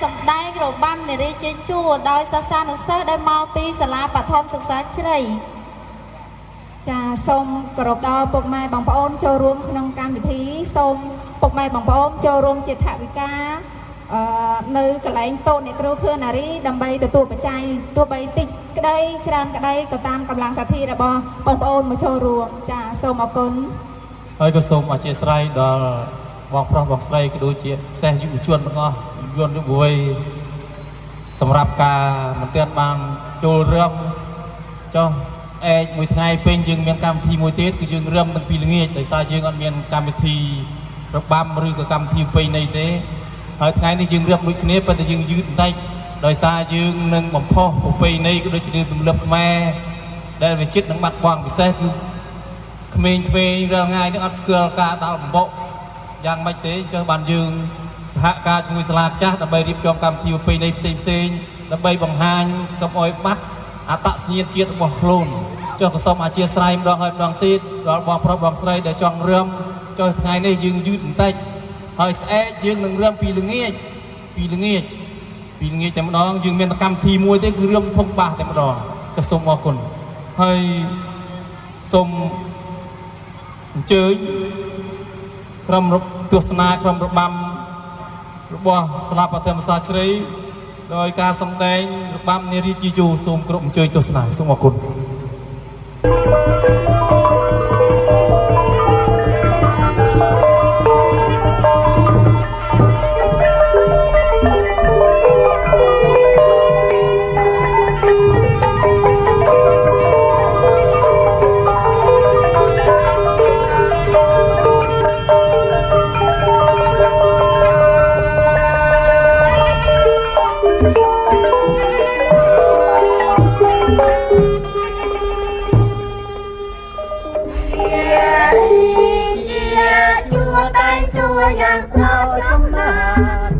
សំដែងរបាំនារីជេជួដោយសាសានុសិស្សដែលមកពីសាលាបឋមសិក្សាជ្រៃចាសូមគោរពដល់ពុកម៉ែបងប្អូនចូលរួមក្នុងកម្មវិធីសូមពុកម៉ែបងប្អូនចូលរួមជាថវិកានៅកន្លែងតូនអ្នកគ្រូខឿននារីដើម្បីទទួលបច្ច័យទោះបីតិចក្តីច្រើនក្តីក៏តាមកម្លាំងសទ្ធារបស់បងប្អូនមកចូលរួមចាសូមអរគុណហើយក៏សូមអធិស្ឋានដល់បងប្រុសបងស្រីក៏ដូចជាផ្សេងយុវជនទាំងអស់យន្តយុវវ័យសម្រាប់ការមិនទាន់បានចូលរឿងចុះស្អែកមួយថ្ងៃពេញយើងមានកម្មវិធីមួយទៀតគឺយើងរឹមតាំងពីល្ងាចដោយសារយើងអត់មានកម្មវិធីរបាំឬក៏កម្មវិធីប្រពៃណីទេហើយថ្ងៃនេះយើងរឹមដូចគ្នាប៉ុន្តែយើងយឺតបន្តិចដោយសារយើងនឹងបំផុសប្រពៃណីក៏ដូចជារំលឹកខ្មែរដែលវាចិត្តនឹងបាត់បង់ពិសេសគឺក្មេងៗរាល់ថ្ងៃនេះអត់ស្គាល់ការដាក់បំបុកយ៉ាងម៉េចទេចុះបានយើងសហការជាមួយសាលាចាស់ដើម្បីរៀបចំកម្មវិធីប្រពៃណីផ្សេងៗដើម្បីបង្ហាញកុំឲ្យបាត់អត្តសញ្ញាណជាតិរបស់ខ្លួនចុះក៏សូមអធិស្ឋានម្ដងហើយម្ដងទៀតដល់បងប្រុសបងស្រីដែលចង់រឹមចុះថ្ងៃនេះយើងយឺតបន្តិចហើយស្អែកយើងនឹងរឹមពីល្ងាចតែម្ដងយើងមានកម្មវិធីមួយទេគឺរឹមធំបាសតែម្ដងចុះសូមអរគុណហើយសូមអញ្ជើញក្រុមទស្សនាក្រុមរបាំរបស់សាលាបឋមសិក្សាជ្រៃដោយការសម្ដែងរបាំនារីជីជូសូមគ្រប់អញ្ជើញទស្សនាសូមអរគុណយ៉ាងស្រោចំណាន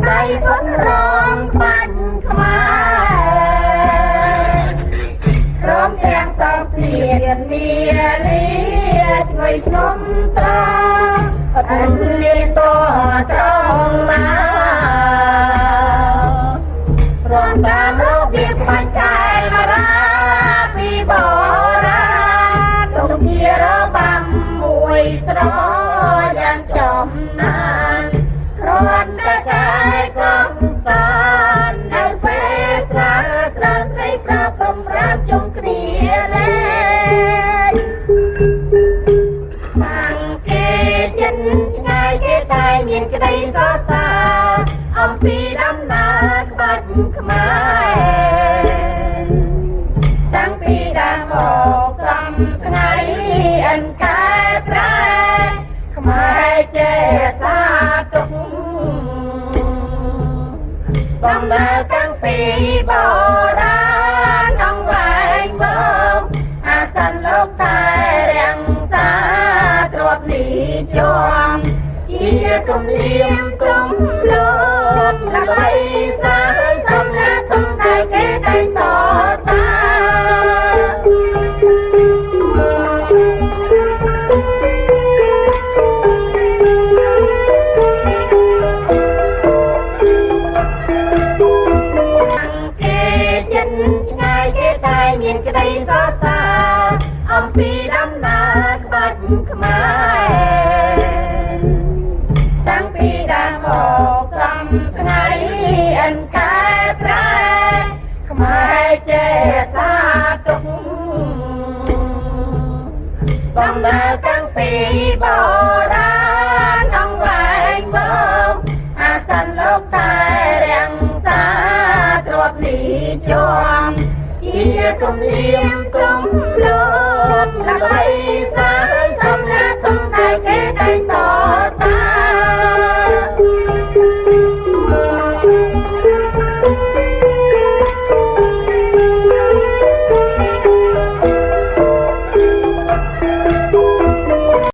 ដៃបំរងបាញ់ខ្មែរព្រមទាំងសងសៀនមានលាឆ្ងុយខ្ញុំស្រអត់មានតត្រង់ណាព្រមតាមរបៀបបាញ់កែមារាពីបរាទុំជារបាំមួយស្រយ៉ាងចំណានរត់តែកាយកំសាន្តនៅពេលស្រាលស្រាលស្រីប្រាប់បំរាមជុំគ្នាលេងសាំងគេចិនឆ្ងាយគេតែមានក្តីសរសើរអំពីដំណើរក្បាច់ខ្មែរតាំងពីដើមមកសំថ្ងៃអិនកែប្រែខ្មែរចេះរសាទុកបំរើតាំងពីបរាណអង្វែងមកអាសិនលោកតែរាំងសាទ្របលីជាប់ជាគំលៀមគំលោតដើម្បីសាសំណាទុំតែគេតែសរសើមានក្តីសរសើរអំពីដំណើរក្បាច់ខ្មែរតាំងពីដើមមកសំថ្ងៃអិនកែប្រែខ្មែរចេះរសាទុកបំរើតាំងពីបរាណអង្វែងមកអាសិនលោកតែរាំងសាទ្របលីជាប់ជាគំលៀម